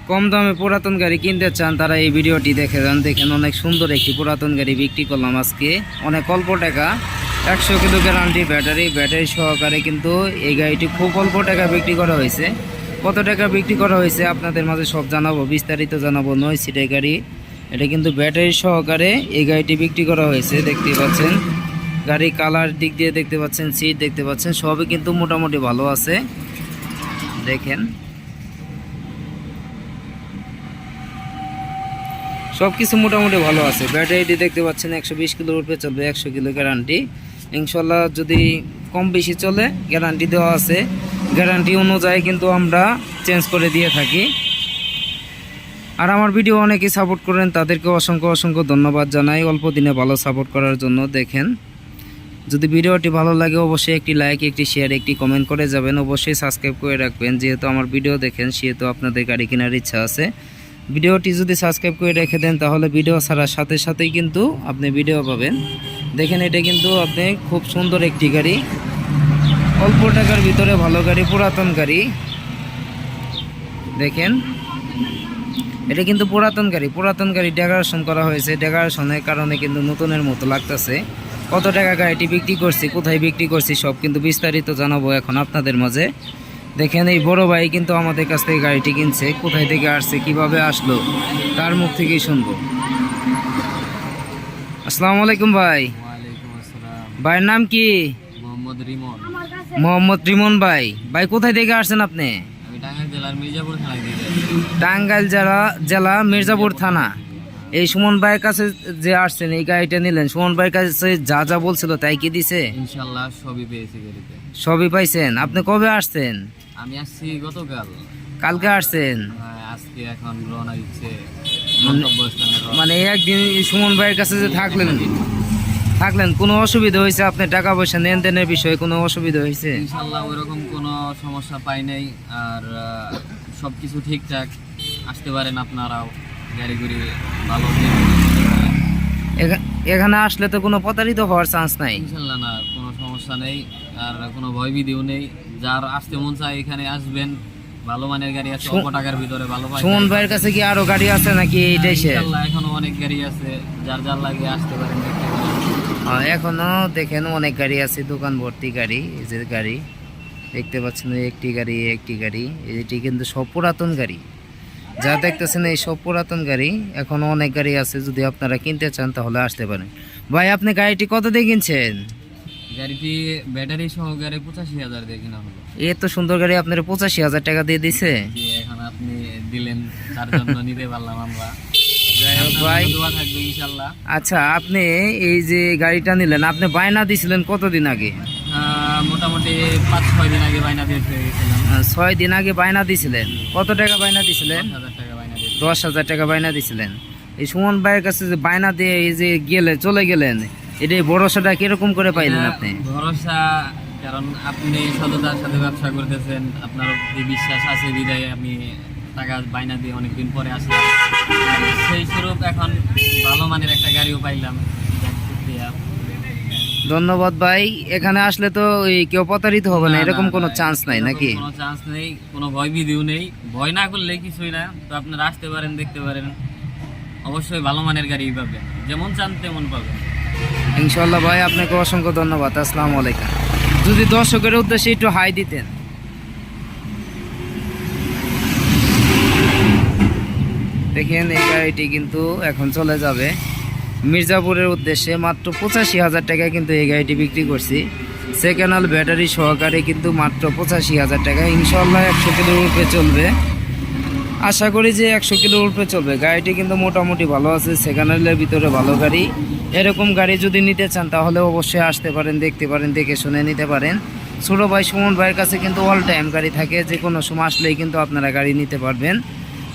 কম দামে পুরাতন গাড়ি কিনতে চান তারা এই ভিডিওটি দেখে যান। দেখেন অনেক সুন্দর একটি পুরাতন গাড়ি বিক্রি করলাম আজকে অনেক অল্প টাকা, 100 কিলো গ্যারান্টি ব্যাটারি সহকারে কিন্তু এই গাড়িটি খুব অল্প টাকা বিক্রি করা হয়েছে। কত টাকা বিক্রি করা হয়েছে আপনাদের মাঝে সব জানাবো, বিস্তারিত জানাবো। 9 সিটের গাড়ি, এটা কিন্তু ব্যাটারি সহকারে এই গাড়িটি বিক্রি করা হয়েছে। দেখতে পাচ্ছেন গাড়ি কালার দিক দিয়ে দেখতে পাচ্ছেন, সিট দেখতে পাচ্ছেন, সবই কিন্তু মোটামুটি ভালো আছে। দেখেন সব কিছু মোটামুটি ভালো আছে। ব্যাটারিটি দেখতে পাচ্ছেন 120 কিলোর উপরে চলবে, 100 কিলো গ্যারান্টি। ইনশাল্লাহ যদি কম বেশি চলে গ্যারান্টি দেওয়া আছে, গ্যারান্টি অনুযায়ী কিন্তু আমরা চেঞ্জ করে দিয়ে থাকি। আর আমার ভিডিও অনেকেই সাপোর্ট করেন, তাদেরকে অসংখ্য অসংখ্য ধন্যবাদ জানাই অল্প দিনে ভালো সাপোর্ট করার জন্য। দেখেন যদি ভিডিওটি ভালো লাগে অবশ্যই একটি লাইক, একটি শেয়ার, একটি কমেন্ট করে যাবেন। অবশ্যই সাবস্ক্রাইব করে রাখবেন, যেহেতু আমার ভিডিও দেখেন সেহেতু আপনাদের গাড়ি কেনার ইচ্ছা আছে। ভিডিওটি যদি সাবস্ক্রাইব করে রেখে দেন তাহলে ভিডিও ছাড়ার সাথে সাথেই কিন্তু আপনি ভিডিও পাবেন। দেখেন এটা কিন্তু আপনি খুব সুন্দর একটি গাড়ি, অল্প টাকার ভিতরে ভালো গাড়ি, পুরাতন গাড়ি। দেখেন এটা কিন্তু পুরাতন গাড়ি ডেকোরেশন করা হয়েছে। ডেকোরেশনের কারণে কিন্তু নতুনের মতো লাগতেছে। কত টাকা গাড়িটি বিক্রি করছি, কোথায় বিক্রি করছি সব কিন্তু বিস্তারিত জানাবো এখন আপনাদের মাঝে। দেখেন এই বড় ভাই কিন্তু আমাদের কাছ থেকে গাড়িটি কিনছে, কোথায় থেকে আসছে, কিভাবে আসলো তার মুখ থেকেই শুনবো। আসসালামু আলাইকুম ভাই। ভাইয়ের নাম কি? মোহাম্মদ রিমন ভাই। ভাই কোথায় থেকে আসছেন আপনি? টাঙ্গাইল জেলা মির্জাপুর থানা। এই সুমন ভাইয়ের কাছে যে আসছেন এই গাড়িটা নিলেন, সুমন ভাইয়ের কাছে যা যা বলছিল তাই কি দিছে? ইনশাআল্লাহ সবই পেয়েছি গাড়িতে। সবই পাইছেন? আপনি কবে আসছেন? আমি আসছি গতকাল। কালকে আসছেন? আজকে এখন রওনা দিচ্ছে মানে একদিন সুমন ভাইয়ের কাছে যে থাকলেন কোনো অসুবিধা হয়েছে? আপনি টাকা পয়সা লেনদেনের বিষয়ে কোনো অসুবিধা হয়েছে? ইনশাআল্লাহ ওইরকম কোনো সমস্যা পাই নাই। আর সবকিছু ঠিকঠাক। আসতে পারেন আপনারাও, গাড়ি ঘুরি ভালো। এখানে আসলে তো কোনো প্রতারিত হওয়ার চান্স নাই? ইনশাআল্লাহ না, কোনো সমস্যা নেই আর কোনো ভয়ভীতিও নেই। যার আসতে মন চায় এখানে আসবেন, ভালো মানের গাড়ি আছে অল্প টাকার ভিতরে ভালো পাই। সুমন ভাইয়ের কাছে কি আরো গাড়ি আছে নাকি এইটাই শেষ? ইনশাআল্লাহ এখনো অনেক গাড়ি আছে, যার যার লাগে আসতে পারেন, দেখতে পারেন। এখনো দেখেন অনেক গাড়ি আছে, দোকান ভর্তি গাড়ি। এই যে গাড়ি দেখতে পাচ্ছেন, একটি গাড়ি এটি কিন্তু সব পুরাতন গাড়ি। যা দেখতেছেন এই সব পুরাতন গাড়ি, এখনো অনেক গাড়ি আছে। যদি আপনারা কিনতে চান তাহলে আসতে পারেন। ভাই আপনি গাড়িটি কত দিয়ে কিনছেন? গাড়িটি ব্যাটারি সহকারে 85,000 দিয়ে কিনা হলো। এত সুন্দর গাড়ি আপনার 85,000 টাকা দিয়ে দিছে? এখন আপনি দিলেন, তার জন্য নিতে পারলাম আমরা। যাই হোক ভাই, দোয়া থাকবে ইনশাআল্লাহ। আচ্ছা আপনি এই যে গাড়িটা নিলেন, আপনি বায়না দিছিলেন কতদিন আগে? মোটামুটি 5-6 দিন আগে বায়না দিয়ে গেছিলাম। 6 দিন আগে বায়না দিছিলেন? কত টাকা বায়না দিছিলেন? 10,000 টাকা বায়না দিয়ে। 10,000 টাকা বায়না দিছিলেন। এই সুমন ভাইয়ের কাছে যে বায়না দিয়ে এই যে চলে গেলেন, এটা ভরসাটা কিরকম করে পাইলেন আপনি? ভরসা, কারণ আপনি সততার সাথে ব্যবসা করতেছেন, আপনার এই বিশ্বাস আছে বিদায় আমি টাকা বায়না দিয়ে অনেকদিন পরে আসলাম। সেই স্বরূপ এখন ভালো মানের একটা গাড়িও পাইলাম। ধন্যবাদ ভাই। এখানে আসলে তো ওই কেউ প্রতারিত হবে না, এরকম কোনো চান্স নাই নাকি? কোনো চান্স নেই, কোনো ভয়ভীতিও নেই। ভয় না করলে কিছুই না। তো আপনারা আসতে পারেন, দেখতে পারেন। অবশ্যই ভালো মানের গাড়ি পাবেন, যেমন চান তেমন পাবেন ইনশাল্লাহ। ভাই আপনাকে অসংখ্য ধন্যবাদ। আসসালামু আলাইকুম। যদি দর্শকের উদ্দেশ্যে একটু হাই দিতেন। দেখেন এই গাড়িটি কিন্তু এখন চলে যাবে মির্জাপুরের উদ্দেশ্যে। মাত্র 85,000 টাকা কিন্তু এই গাড়িটি বিক্রি করছি। সেকেন্ড হ্যান্ড ব্যাটারি সহকারে কিন্তু মাত্র 85,000 টাকা। ইনশাল্লাহ 100 কিলোর উপরে চলবে। আশা করি যে 100 কিলোর উপরে চলবে। গাড়িটি কিন্তু মোটামুটি ভালো আছে, সেকেন্ড হ্যান্ডের ভিতরে ভালো গাড়ি। এরকম গাড়ি যদি নিতে চান তাহলে অবশ্যই আসতে পারেন, দেখতে পারেন, দেখে শুনে নিতে পারেন। ছোটো ভাই সুমন ভাইয়ের কাছে কিন্তু অল টাইম গাড়ি থাকে, যে কোনো সময় আসলেই কিন্তু আপনারা গাড়ি নিতে পারবেন।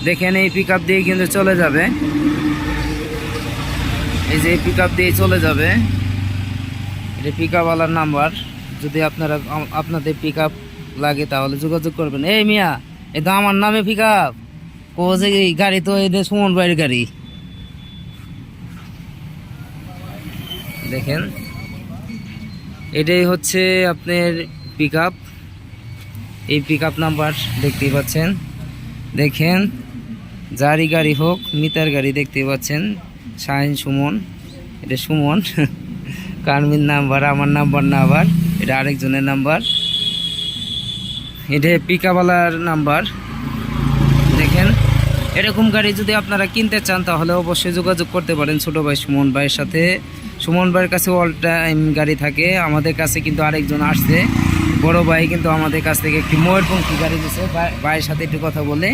দেখেন এই পিক আপ দিয়ে কিন্তু চলে যাবে, এই যে পিক আপ দিয়ে চলে যাবে। এটা পিক আপওয়ালার নাম্বার। যদি আপনাদের পিক আপ লাগে তাহলে যোগাযোগ করবেন। এই মিয়া, এই তো আমার নামে পিক আপ ও যে গাড়ি, তো এই সুমন ভাইয়ের গাড়ি। দেখেন এটাই হচ্ছে আপনার পিক আপ। এই পিক আপ নাম্বার দেখতেই পাচ্ছেন। দেখেন যারই গাড়ি হোক, মিতার গাড়ি দেখতে পাচ্ছেন, শাহিন সুমন, এটা সুমন কারমির নাম্বার, আমার নাম্বার না, আবার এটা আরেকজনের নাম্বার, এটা পিকাওয়ালার নাম্বার। দেখেন, এরকম গাড়ি যদি আপনারা কিনতে চান তাহলে অবশ্যই যোগাযোগ করতে পারেন ছোট ভাই সুমন ভাইয়ের সাথে। সুমন ভাইয়ের কাছে অল টাইম গাড়ি থাকে। আমাদের কাছে কিন্তু আরেকজন আসছে, বড় ভাই কিন্তু আমাদের কাছ থেকে একটি ময়ূরপঙ্খী গাড়ি দিচ্ছে। ভাইয়ের সাথে একটু কথা বলে।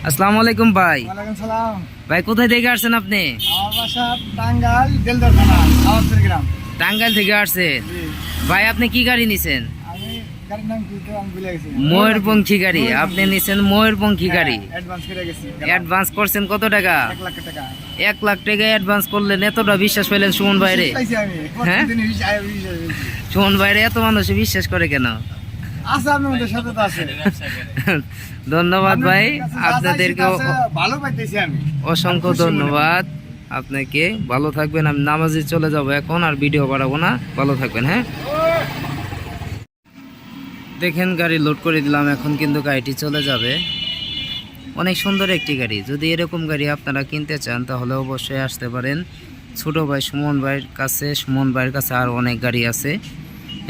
আসসালামু আলাইকুম ভাই। ওয়ালাইকুম সালাম। ভাই কোথায় থেকে আসছেন আপনি? আমার বাসা টাঙ্গাইল, দেলদর থানা, আওয়াজপুর গ্রাম। টাঙ্গাইল থেকে আসছেন? জি। ভাই আপনি কি গাড়ি নিছেন? আমি গাড়ির নাম কি তো আমি ভুলে গেছি। ময়ূরপঙ্খী গাড়ি। আপনি নিছেন ময়ূরপঙ্খী গাড়ি। অ্যাডভান্স করে গেছি। অ্যাডভান্স করছেন কত টাকা? 1 লাখ টাকা। 1 লাখ টাকা অ্যাডভান্স করলেন। এতটা বিশ্বাস পেলেন সুমন ভাইরে? পাইছি আমি। হ্যাঁ? প্রতিদিন সুমন ভাইরে এত মানুষ বিশ্বাস করে কেন? আছে আপনার মধ্যে সততা আছে। ব্যবসা করে। ধন্যবাদ ভাই, আপনার কাছে যা আপনাদেরকে চাইছি তা আছে, ভালো পাইতেছি আমি। অসংখ্য খুশি মনে ধন্যবাদ। আপনাকে ভালো থাকবেন। আমি নামাজে চলে যাব এখন, আর ভিডিও বাড়াবো না। ভালো থাকবেন। হ্যাঁ, দেখেন গাড়ি লোড করে দিলাম, এখন কিন্তু গাড়িটি চলে যাবে। অনেক সুন্দর একটি গাড়ি। যদি এরকম গাড়ি আপনারা কিনতে চান তাহলে অবশ্যই আসতে পারেন ছোট ভাই সুমন ভাইয়ের কাছে। সুমন ভাইয়ের কাছে আরও অনেক গাড়ি আছে।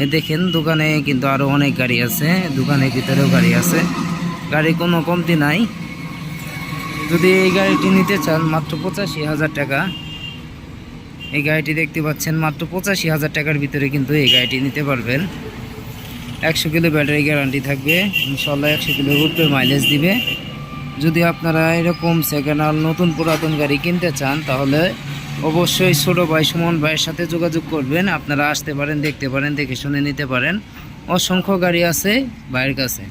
এ দেখেন, দোকানে কিন্তু আরও অনেক গাড়ি আছে, দোকানের ভিতরেও গাড়ি আছে। গাড়ি কোনো কমতি নাই। যদি এই গাড়িটি নিতে চান মাত্র 85,000 টাকা। এই গাড়িটি দেখতে পাচ্ছেন, মাত্র 85,000 টাকার ভিতরে কিন্তু এই গাড়িটি নিতে পারবেন। 100 কিলো ব্যাটারি গ্যারান্টি থাকবে, ইনশাল্লাহ 100 কিলোর উপরে মাইলেজ দিবে। যদি আপনারা এরকম সেকেন্ড হ্যান্ড নতুন পুরাতন গাড়ি কিনতে চান তাহলে অবশ্যই ছোট ভাই সুমন ভাইয়ের সাথে যোগাযোগ করবেন। আপনারা আসতে পারেন, দেখতে পারেন, দেখে শুনে নিতে পারেন। অসংখ্য গাড়ি আছে ভাইয়ের কাছে।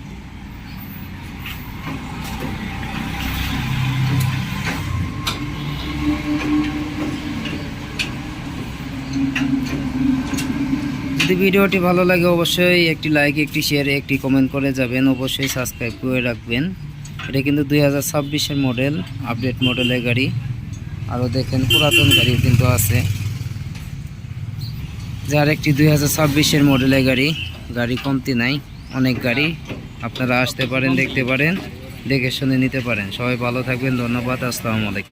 যদি ভিডিওটি ভালো লাগে অবশ্যই একটি লাইক, একটি শেয়ার, একটি কমেন্ট করে যাবেন। অবশ্যই সাবস্ক্রাইব করে রাখবেন। এটা কিন্তু 2026-এর মডেল, আপডেট মডেলের গাড়ি। আরও দেখেন পুরাতন গাড়ি কিন্তু আছে, যার একটি 2026-এর মডেলের গাড়ি। গাড়ি কমতি নাই, অনেক গাড়ি। আপনারা আসতে পারেন, দেখতে পারেন, দেখে শুনে নিতে পারেন। সবাই ভালো থাকবেন। ধন্যবাদ। আসসালামু আলাইকুম।